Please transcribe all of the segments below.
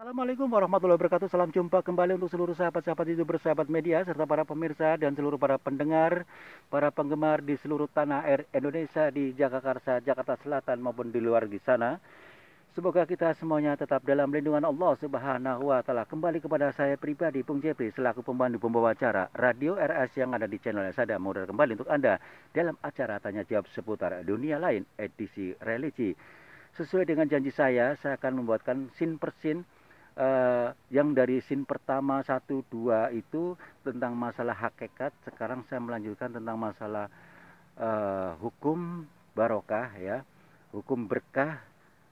Assalamualaikum warahmatullahi wabarakatuh. Salam jumpa kembali untuk seluruh sahabat-sahabat itu bersahabat media serta para pemirsa dan seluruh para pendengar, para penggemar di seluruh tanah air Indonesia di Jakarta, Jakarta Selatan maupun di luar di sana. Semoga kita semuanya tetap dalam lindungan Allah Subhanahu wa taala. Kembali kepada saya pribadi Bung Jepri selaku pemandu pembawa acara Radio RS yang ada di channel Sada modal kembali untuk Anda dalam acara tanya jawab seputar dunia lain edisi religi. Sesuai dengan janji saya akan membuatkan scene per scene yang dari scene pertama 1, 2 itu tentang masalah hakikat. Sekarang saya melanjutkan tentang masalah hukum barokah ya, hukum berkah,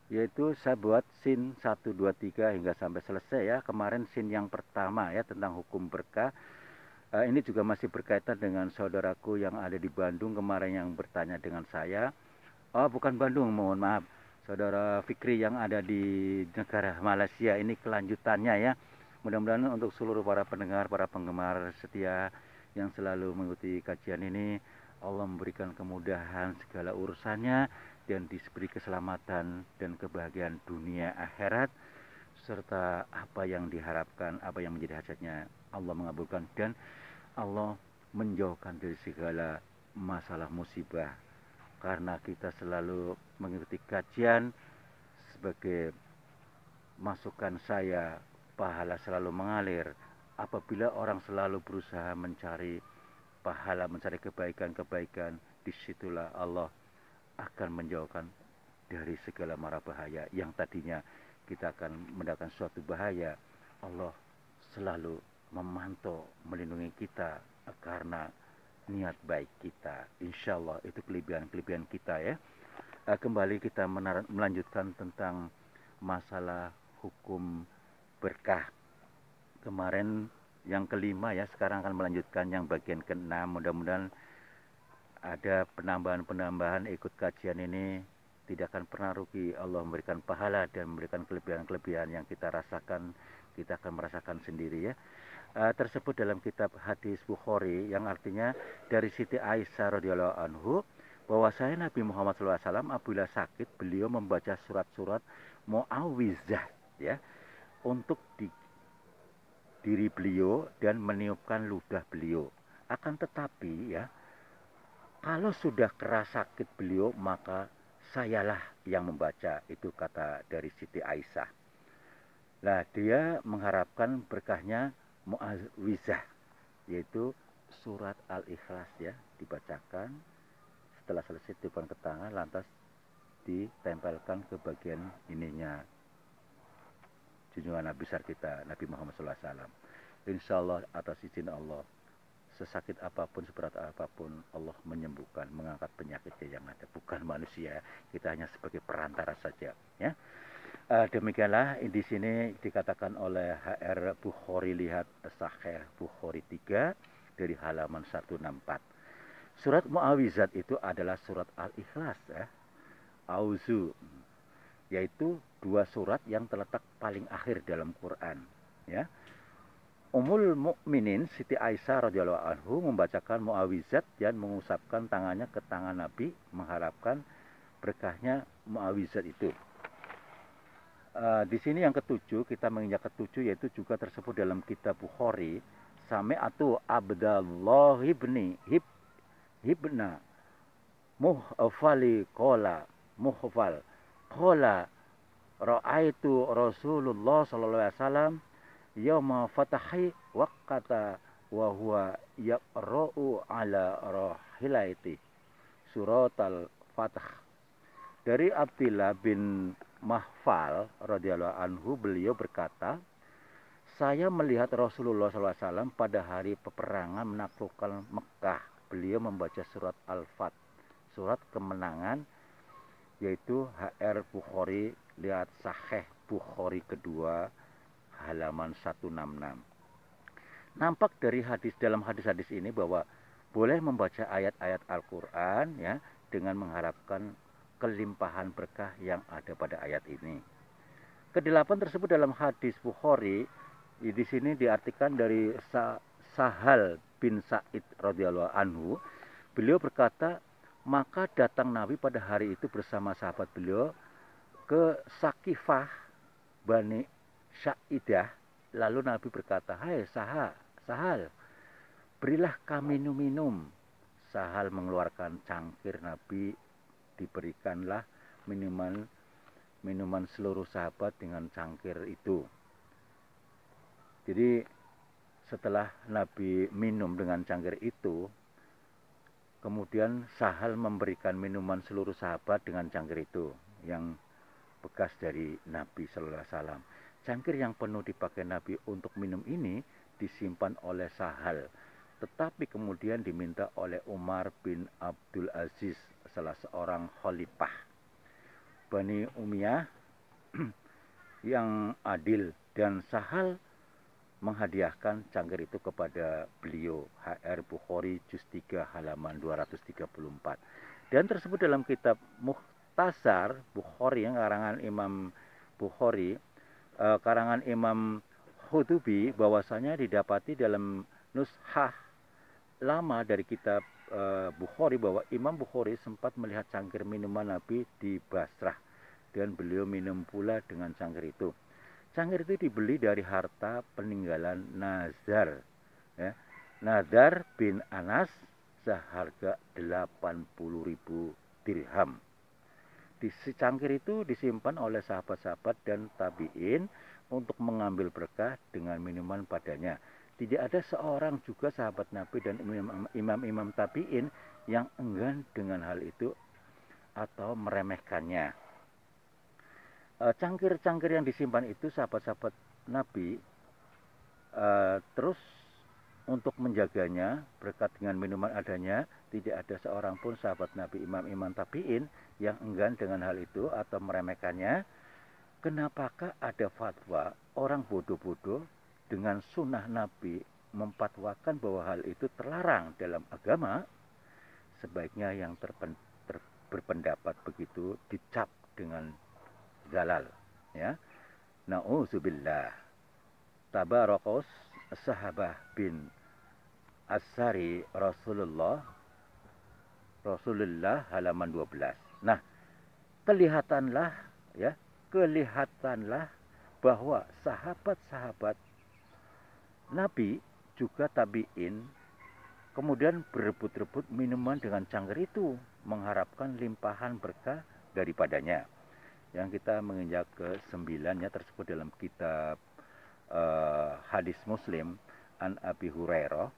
yaitu saya buat scene 1, 2, 3 hingga sampai selesai ya. Kemarin scene yang pertama ya tentang hukum berkah. Ini juga masih berkaitan dengan saudaraku yang ada di Bandung kemarin yang bertanya dengan saya. Oh, bukan Bandung, mohon maaf. Saudara Fikri yang ada di negara Malaysia. Ini kelanjutannya ya. Mudah-mudahan untuk seluruh para pendengar, para penggemar setia yang selalu mengikuti kajian ini, Allah memberikan kemudahan segala urusannya dan diberi keselamatan dan kebahagiaan dunia akhirat serta apa yang diharapkan, apa yang menjadi hajatnya Allah mengabulkan dan Allah menjauhkan dari segala masalah musibah karena kita selalu mengikuti kajian sebagai masukan saya, pahala selalu mengalir apabila orang selalu berusaha mencari pahala, mencari kebaikan-kebaikan, disitulah Allah akan menjauhkan dari segala mara bahaya yang tadinya kita akan mendapatkan suatu bahaya. Allah selalu memantau, melindungi kita karena niat baik kita. Insya Allah itu kelebihan-kelebihan kita ya. Kembali kita melanjutkan tentang masalah hukum berkah. Kemarin yang kelima ya, sekarang akan melanjutkan yang bagian keenam. Mudah-mudahan ada penambahan-penambahan ikut kajian ini tidak akan pernah rugi. Allah memberikan pahala dan memberikan kelebihan-kelebihan yang kita rasakan, kita akan merasakan sendiri ya. Tersebut dalam kitab hadis Bukhari yang artinya dari Siti Aisyah radhiyallahu anhu bahwasanya Nabi Muhammad SAW apabila sakit beliau membaca surat-surat muawizah ya untuk di diri beliau dan meniupkan ludah beliau. Akan tetapi ya kalau sudah keras sakit beliau maka sayalah yang membaca, itu kata dari Siti Aisyah. Nah dia mengharapkan berkahnya muawizah yaitu surat Al-Ikhlas ya dibacakan setelah selesai tiupan ke tangan lantas ditempelkan ke bagian ininya junjungan Nabi besar kita Nabi Muhammad SAW. Insya Allah atas izin Allah sesakit apapun seberat apapun Allah menyembuhkan mengangkat penyakitnya yang ada, bukan manusia, kita hanya sebagai perantara saja ya. Demikianlah di sini dikatakan oleh HR Bukhari, lihat Sahih Bukhari 3 dari halaman 164. Surat Muawizat itu adalah surat Al-Ikhlas ya. Auzu, yaitu dua surat yang terletak paling akhir dalam Quran ya. Ummul Mukminin Siti Aisyah radhiyallahu anhu membacakan Muawizat dan mengusapkan tangannya ke tangan Nabi mengharapkan berkahnya Muawizat itu. Di sini yang ketujuh, kita menginjak ketujuh yaitu juga tersebut dalam kitab Bukhari. Sami'atu Abdallah hibna muhfali kola muhfal kola ra'aitu Rasulullah sallallahu alaihi wasallam yauma fatahi waqata wa huwa yaqra'u ala rahilaiti surat al-Fatah. Dari Abdillah bin Mahfal radhiyallahu anhu beliau berkata, saya melihat Rasulullah SAW pada hari peperangan menaklukkan Mekah. Beliau membaca surat Al-Fat, surat kemenangan, yaitu HR Bukhari, lihat Sahih Bukhari kedua halaman 166. Nampak dari dalam hadis-hadis ini bahwa boleh membaca ayat-ayat Al-Quran ya dengan mengharapkan kelimpahan berkah yang ada pada ayat ini. Kedelapan tersebut dalam hadis Bukhari di sini diartikan dari Sahal bin Sa'id radhiyallahu anhu. Beliau berkata, maka datang Nabi pada hari itu bersama sahabat beliau ke Sakifah Bani Saidah. Lalu Nabi berkata, "Hai Sahal, berilah kami minum." Sahal mengeluarkan cangkir. Nabi diberikanlah minuman seluruh sahabat dengan cangkir itu. Jadi setelah Nabi minum dengan cangkir itu, kemudian Sahal memberikan minuman seluruh sahabat dengan cangkir itu yang bekas dari Nabi Sallallahu Alaihi Wasallam. Cangkir yang penuh dipakai Nabi untuk minum ini disimpan oleh Sahal, tetapi kemudian diminta oleh Umar bin Abdul Aziz, salah seorang khalifah Bani Umayyah yang adil, dan Sahal menghadiahkan cangkir itu kepada beliau. HR Bukhari juz 3 halaman 234. Dan tersebut dalam kitab Mukhtasar Bukhari yang karangan Imam Bukhari, karangan Imam Khutubi, bahwasanya didapati dalam nushah lama dari kitab Bukhari bahwa Imam Bukhari sempat melihat cangkir minuman Nabi di Basrah dan beliau minum pula dengan cangkir itu. Cangkir itu dibeli dari harta peninggalan Nazar, ya. Nazar bin Anas seharga 80.000 dirham. Di cangkir itu disimpan oleh sahabat-sahabat dan tabi'in untuk mengambil berkah dengan minuman padanya. Tidak ada seorang juga sahabat Nabi dan imam-imam tabi'in yang enggan dengan hal itu atau meremehkannya. Cangkir-cangkir yang disimpan itu sahabat-sahabat Nabi terus untuk menjaganya berkat dengan minuman adanya. Tidak ada seorang pun sahabat Nabi, imam-imam tabi'in yang enggan dengan hal itu atau meremehkannya. Kenapakah ada fatwa orang bodoh-bodoh dengan sunnah Nabi memfatwakan bahwa hal itu terlarang dalam agama? Sebaiknya yang berpendapat begitu dicap dengan zalal, ya. Na'udzubillah. Tabarakos Sahabah bin Asari Rasulullah halaman 12. Nah, kelihatanlah bahwa sahabat-sahabat Nabi juga tabi'in kemudian berebut-rebut minuman dengan cangkir itu, mengharapkan limpahan berkah daripadanya. Yang kita menginjak ke 9-nya tersebut dalam kitab hadis Muslim an Abi Hurairah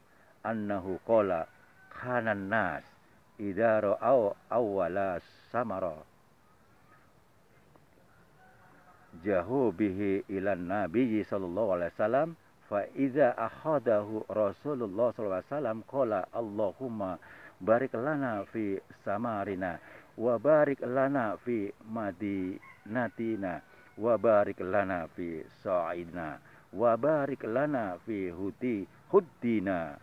annahu qala kanan nas idza ra'au awwala samara jahu bihi ilan nabiyyi sallallahu alaihi wasallam fa idza akhadahu Rasulullah sallallahu alaihi wasallam qala Allahumma barik lana fi samarina wa barik lana fi madinatina wa barik lana fi sa'idna wa barik lana fi huddina.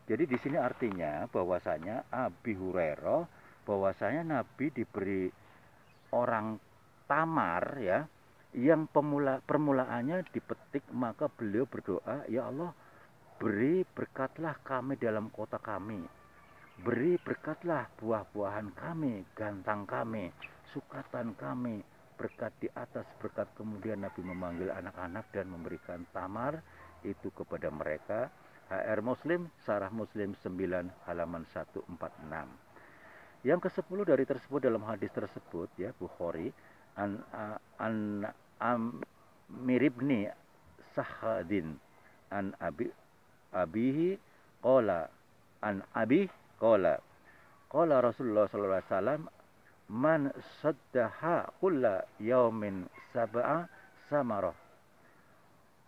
Jadi di sini artinya bahwasanya Abi Hurairah bahwasanya Nabi diberi orang tamar, ya, yang permulaannya dipetik, maka beliau berdoa, "Ya Allah, beri berkatlah kami dalam kota kami. Beri berkatlah buah-buahan kami, gantang kami, sukatan kami, berkat di atas berkat." Kemudian Nabi memanggil anak-anak dan memberikan tamar itu kepada mereka. HR Muslim, Syarah Muslim 9 halaman 146. Yang ke-10 dari tersebut dalam hadis tersebut, ya, Bukhari an Amir ibni Sahadin an abihi qala an abi qala Rasulullah sallallahu alaihi wasallam man saddaha kulla yaumin sab'a samarah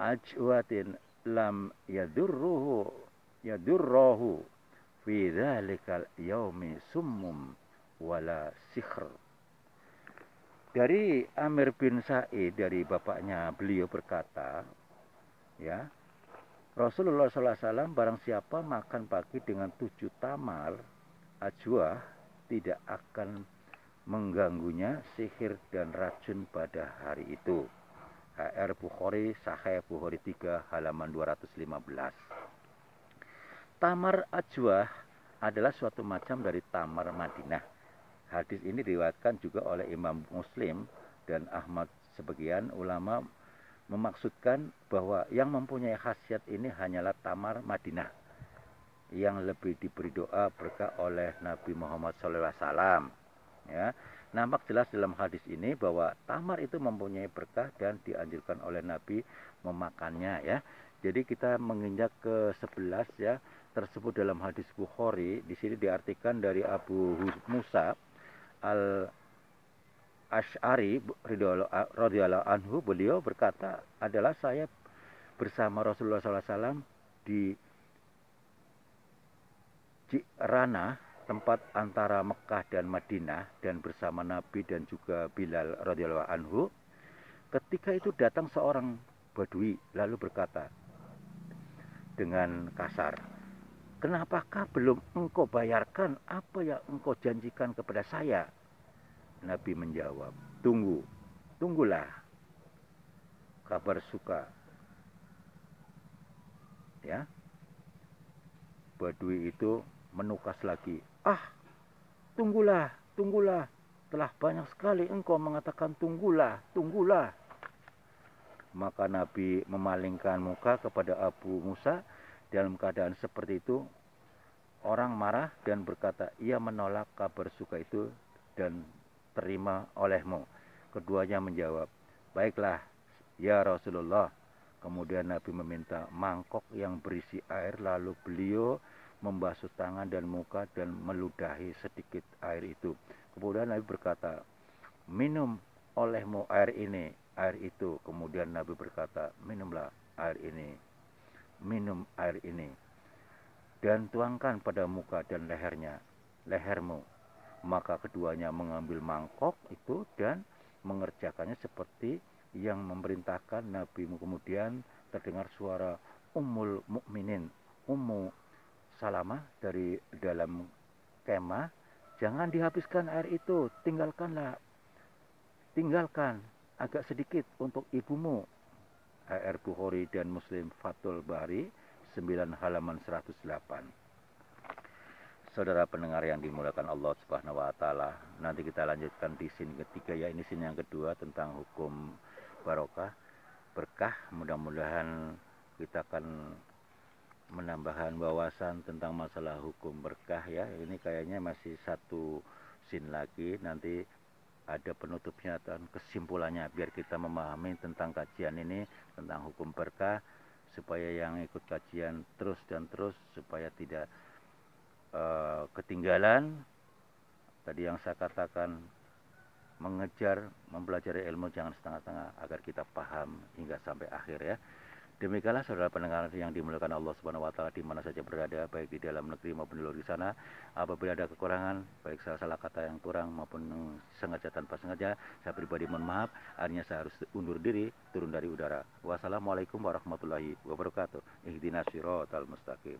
ajwatin lam yadurruhu fi dzalikal yaumi summum wala sikhr. Dari Amir bin Sa'id, dari bapaknya beliau berkata, ya, Rasulullah SAW, barang siapa makan pagi dengan 7 tamar ajwa, tidak akan mengganggunya sihir dan racun pada hari itu. HR Bukhari, Sahih Bukhari 3 halaman 215. Tamar ajwa adalah suatu macam dari tamar Madinah. Hadis ini diriwayatkan juga oleh Imam Muslim dan Ahmad sebagian ulama memaksudkan bahwa yang mempunyai khasiat ini hanyalah tamar Madinah yang lebih diberi doa berkah oleh Nabi Muhammad SAW. Ya, nampak jelas dalam hadis ini bahwa tamar itu mempunyai berkah dan dianjurkan oleh Nabi memakannya ya. Jadi kita menginjak ke 11 ya, tersebut dalam hadis Bukhari. Di sini diartikan dari Abu Musa al Asy'ari radhiyallahu anhu, beliau berkata, adalah saya bersama Rasulullah SAW di Ji'rana, tempat antara Mekah dan Madinah, dan bersama Nabi dan juga Bilal radhiyallahu anhu. Ketika itu datang seorang Badui lalu berkata dengan kasar, "Kenapakah belum engkau bayarkan apa yang engkau janjikan kepada saya?" Nabi menjawab, tunggulah kabar suka. Ya, Badui itu menukas lagi, tunggulah, telah banyak sekali engkau mengatakan tunggulah. Maka Nabi memalingkan muka kepada Abu Musa. Dalam keadaan seperti itu, orang marah dan berkata, ia menolak kabar suka itu dan terima olehmu. Keduanya menjawab, baiklah ya Rasulullah. Kemudian Nabi meminta mangkok yang berisi air, lalu beliau membasuh tangan dan muka dan meludahi sedikit air itu. Kemudian Nabi berkata, minum olehmu air itu. Kemudian Nabi berkata, minumlah air ini, minum air ini, dan tuangkan pada muka dan lehermu. Maka keduanya mengambil mangkok itu dan mengerjakannya seperti yang memerintahkan Nabi. Kemudian terdengar suara Ummul Mukminin, Ummu Salamah dari dalam kemah, jangan dihabiskan air itu, tinggalkan agak sedikit untuk ibumu. HR Bukhari dan Muslim Fathul Bari 9 halaman 108. Saudara pendengar yang dimuliakan Allah Subhanahu wa taala, nanti kita lanjutkan di scene ketiga ya. Ini scene yang kedua tentang hukum barokah, berkah. Mudah-mudahan kita akan menambahkan wawasan tentang masalah hukum berkah ya. Ini kayaknya masih satu scene lagi, nanti ada penutupnya dan kesimpulannya biar kita memahami tentang kajian ini tentang hukum berkah, supaya yang ikut kajian terus supaya tidak ketinggalan. Tadi yang saya katakan, mengejar mempelajari ilmu jangan setengah-setengah, agar kita paham hingga sampai akhir ya. Demikianlah saudara pendengar yang dimuliakan Allah Subhanahu wa taala di mana saja berada, baik di dalam negeri maupun di luar di sana. Apabila ada kekurangan, baik salah kata yang kurang maupun sengaja tanpa sengaja, saya pribadi mohon maaf. Akhirnya saya harus undur diri, turun dari udara. Wassalamualaikum warahmatullahi wabarakatuh. Ihdinas siratal mustaqim.